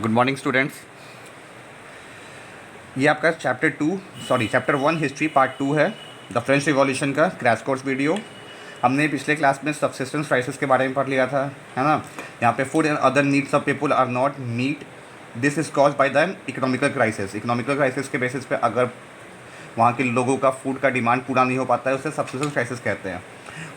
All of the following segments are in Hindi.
Good morning students. ये आपका चैप्टर 1 हिस्ट्री पार्ट 2 है, द फ्रेंच रिवॉल्यूशन का क्रैश कोर्स वीडियो। हमने पिछले क्लास में सबसिस्टेंस क्राइसिस के बारे में पढ़ लिया था, है ना। यहाँ पे food and other needs of people are not meet, this is cause by the economical crisis. Economical crisis के बेसिस पे अगर वहाँ के लोगों का फूड का डिमांड पूरा नहीं हो पाता है, उसे सबसिस्टेंस क्राइसिस कहते हैं।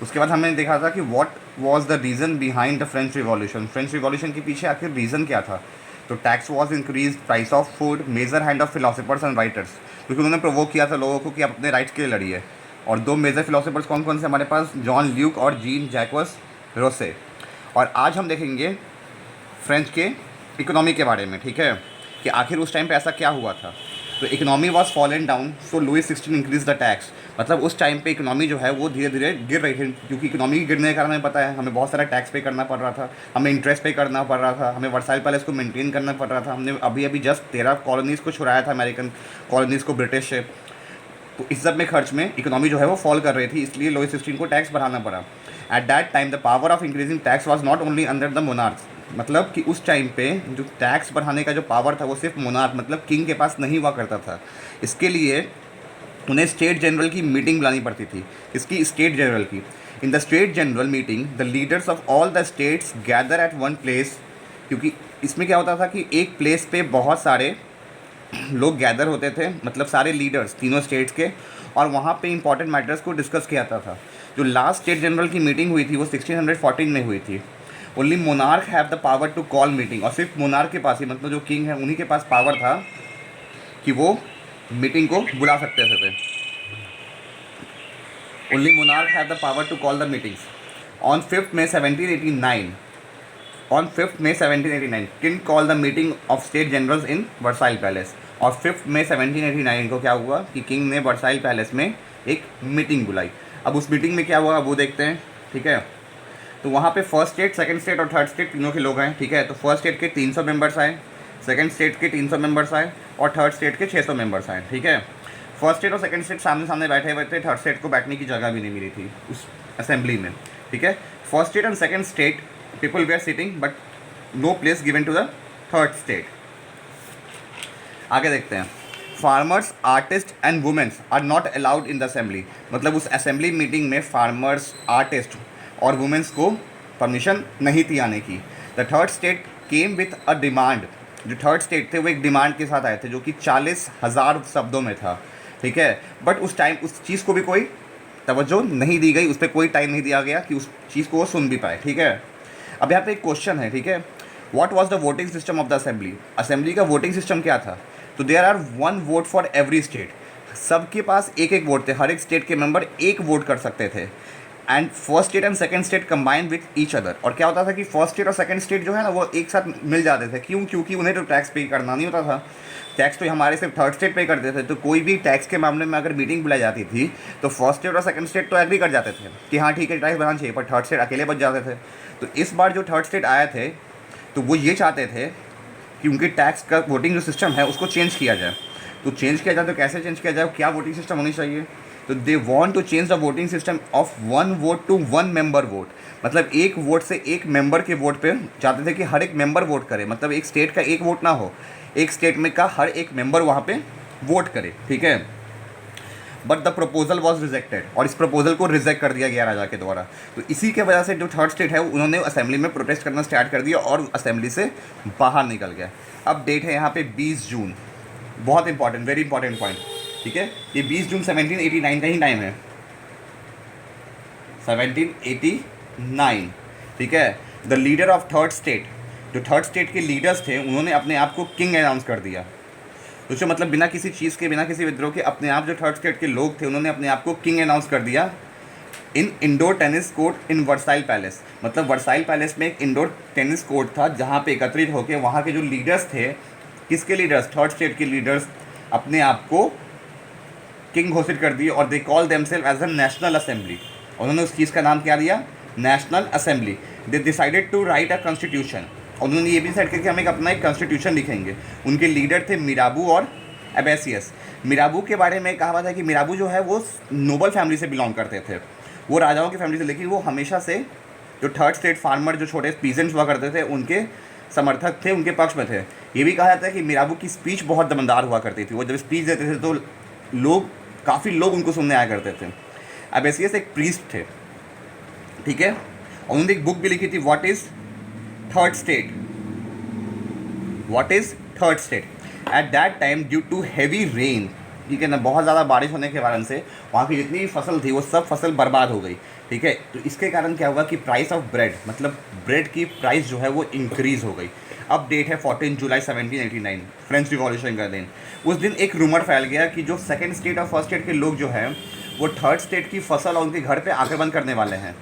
उसके बाद हमने देखा था कि what was the reason behind the French revolution. French revolution के पीछे आखिर रीज़न क्या था। तो tax was increase, price of food, major hand of philosophers and writers, क्योंकि उन्होंने प्रोवोक किया था लोगों को कि आप अपने राइट्स के लिए लड़िए। और दो मेजर फिलोसफर्स कौन कौन से हमारे पास, जॉन ल्यूक और जीन जैक्वस रोसे। और आज हम देखेंगे फ्रेंच के इकोनॉमी के बारे में, ठीक है, कि आखिर उस टाइम पे ऐसा क्या हुआ था। तो economy was fallen down, so Louis 16 increase the tax. मतलब उस टाइम पे इकोनॉमी जो है वो धीरे धीरे गिर रही थी, क्योंकि इकोनॉमी गिरने के कारण हमें पता है हमें बहुत सारा टैक्स पे करना पड़ रहा था, हमें इंटरेस्ट पे करना पड़ रहा था, हमें वर्साइल पैलेस को मेंटेन करना पड़ रहा था। हमने अभी अभी जस्ट 13 कॉलोनीज़ को छुड़ाया था, अमेरिकन कॉलोनीज़ को ब्रिटिश से। तो इस सब में खर्च में इकोनॉमी जो है वो फॉल कर रही थी, इसलिए लुई 16 को टैक्स बढ़ाना पड़ा। Eight that time the power of increasing tax was not only under the monarchs. मतलब कि उस टाइम पे जो टैक्स बढ़ाने का जो पावर था वो सिर्फ मोनार्क मतलब किंग के पास नहीं हुआ करता था। इसके लिए उन्हें स्टेट जनरल की मीटिंग बुलानी पड़ती थी। इसकी स्टेट जनरल की, in the state general meeting the leaders of all the states gather at one place. क्योंकि इसमें क्या होता था कि एक प्लेस पे बहुत सारे लोग गैदर होते थे, मतलब सारे लीडर्स तीनों स्टेट्स के, और वहाँ पे इंपॉर्टेंट मैटर्स को डिस्कस किया जाता था। जो लास्ट स्टेट जनरल की मीटिंग हुई थी वो 1614 में हुई थी। Only monarch have the power to call meeting, और सिर्फ मोनार्क के पास ही, मतलब जो किंग है उन्हीं के पास पावर था कि वो मीटिंग को बुला सकते थे। Only monarch have the power to call the meetings. On 5 May 1789 king call the meeting of state generals in Versailles palace. और 5 मई 1789 को क्या हुआ कि किंग ने वर्साइल पैलेस में एक मीटिंग बुलाई। अब उस मीटिंग में क्या हुआ वो देखते हैं, ठीक है। तो वहाँ पे फर्स्ट स्टेट, सेकंड स्टेट और थर्ड स्टेट तीनों के लोग आए, ठीक है। तो फर्स्ट स्टेट के 300 मेंबर्स आए, सेकंड स्टेट के 300 मेंबर्स आए और थर्ड स्टेट के 600 मेंबर्स आए, ठीक है। फर्स्ट स्टेट और सेकंड स्टेट सामने सामने बैठे हुए थे, थर्ड स्टेट को बैठने की जगह भी नहीं मिली थी उस असेंबली में, ठीक है। First state and second state people they are sitting but no place given to the third state. आगे देखते हैं। Farmers, artist and womens are not allowed in the assembly. मतलब उस असेंबली मीटिंग में फार्मर्स, आर्टिस्ट और वुमेन्स को परमिशन नहीं थी आने की। The third state came with a demand. जो थर्ड स्टेट थे वो एक डिमांड के साथ आए थे जो कि 40,000 शब्दों में था, ठीक है। बट उस टाइम उस चीज़ को भी कोई तवज्जो नहीं दी गई, उस पर कोई टाइम नहीं दिया गया कि उस चीज़ को वो सुन भी पाए, ठीक है। अब यहाँ पे एक क्वेश्चन है, ठीक है। What was the voting system of the assembly. Assembly का वोटिंग सिस्टम क्या था। तो there are 1 vote for every state. सबके पास एक एक वोट थे, हर एक स्टेट के मेंबर एक वोट कर सकते थे। And first state and second state combine with each other. और क्या होता था कि फर्स्ट स्टेट और सेकंड स्टेट जो है ना वो एक साथ मिल जाते थे। क्यों? क्योंकि उन्हें तो टैक्स पे करना नहीं होता था। टैक्स तो हमारे सिर्फ थर्ड स्टेट पे करते थे। तो कोई भी टैक्स के मामले में अगर मीटिंग बुलाई जाती थी तो फर्स्ट स्टेट और सेकंड स्टेट तो एग्री कर जाते थे कि हाँ ठीक है टैक्स बढ़ाना चाहिए, पर थर्ड स्टेट अकेले बच जाते थे। तो इस बार जो थर्ड स्टेट आए थे तो वो ये चाहते थे कि उनके टैक्स का वोटिंग जो सिस्टम है उसको चेंज किया जाए। तो चेंज किया जाए तो कैसे चेंज किया जाए, क्या वोटिंग सिस्टम होनी चाहिए। तो they want to change the voting system of 1 vote to 1 member vote. मतलब एक वोट से एक मेंबर के वोट पे चाहते थे कि हर एक मेंबर वोट करे, मतलब एक स्टेट का एक वोट ना हो, एक स्टेट में का हर एक मेंबर वहाँ पे वोट करे, ठीक है। But the proposal was rejected, और इस प्रपोजल को रिजेक्ट कर दिया गया राजा के द्वारा। तो इसी के वजह से जो थर्ड स्टेट है उन्होंने असेंबली में प्रोटेस्ट करना स्टार्ट कर दिया और असेंबली से बाहर निकल गया। अब डेट है यहाँ पे 20 जून, बहुत इंपॉर्टेंट, वेरी इंपॉर्टेंट पॉइंट, ठीक है। ये 20 जून 1789 का ही टाइम है, 1789, ठीक है। The leader of third state, जो थर्ड स्टेट के लीडर्स थे उन्होंने अपने आप को किंग अनाउंस कर दिया। तो जो मतलब बिना किसी चीज़ के, बिना किसी विद्रोह के अपने आप जो थर्ड स्टेट के लोग थे उन्होंने अपने आप को किंग अनाउंस कर दिया इन इंडोर टेनिस कोर्ट इन वर्साइल पैलेस। मतलब वर्साइल पैलेस में एक इंडोर टेनिस कोर्ट था जहाँ पे एकत्रित होकर वहाँ के जो लीडर्स थे, किसके लीडर्स, थर्ड स्टेट के लीडर्स, अपने आप को किंग घोषित कर दिए। और they call themselves as a national assembly. उन्होंने उस चीज़ का नाम क्या दिया, national assembly. They decided to write a constitution. उन्होंने ये भी डिसाइड किया कि हम अपना एक कॉन्स्टिट्यूशन लिखेंगे। उनके लीडर थे मिराबू और एबेसियस। मिराबू के बारे में कहा था कि मिराबू जो है वो नोबल फैमिली से बिलोंग करते थे, वो राजाओं की फैमिली से, लेकिन वो हमेशा से जो थर्ड स्टेट फार्मर, जो छोटे पीजेंट्स हुआ करते थे, उनके समर्थक थे उनके पक्ष में थे। ये भी कहा जाता है कि मिराबो की स्पीच बहुत दमदार हुआ करती थी। वो जब स्पीच देते थे तो लोग, काफ़ी लोग उनको सुनने आया करते थे। अब ऐसे एक प्रीस्ट थे, ठीक है, और उन्होंने एक बुक भी लिखी थी, what is third state, what is third state. At that time due to heavy rain, ठीक है ना, बहुत ज़्यादा बारिश होने के कारण से वहाँ की जितनी भी फसल थी वो सब फसल बर्बाद हो गई, ठीक है। तो इसके कारण क्या हुआ कि प्राइस ऑफ ब्रेड, मतलब ब्रेड की प्राइस जो है वो इंक्रीज़ हो गई। अब डेट है 14 जुलाई 1789, फ्रेंच रिवॉल्यूशन का दिन। उस दिन एक रूमर फैल गया कि जो सेकंड स्टेट और फर्स्ट स्टेट के लोग जो हैं वो थर्ड स्टेट की फसल और उनके घर पे आक्रमण करने वाले हैं,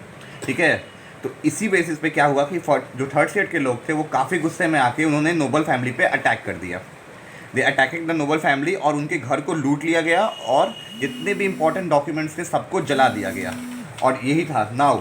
ठीक है। तो इसी बेसिस पे क्या हुआ कि जो थर्ड स्टेट के लोग थे वो काफ़ी गुस्से में आके उन्होंने नोबल फैमिली पे अटैक कर दिया। दे अटैकिंग द नोबल फैमिली, और उनके घर को लूट लिया गया और जितने भी इंपॉर्टेंट डॉक्यूमेंट्स थे सबको जला दिया गया। और यही था नाउ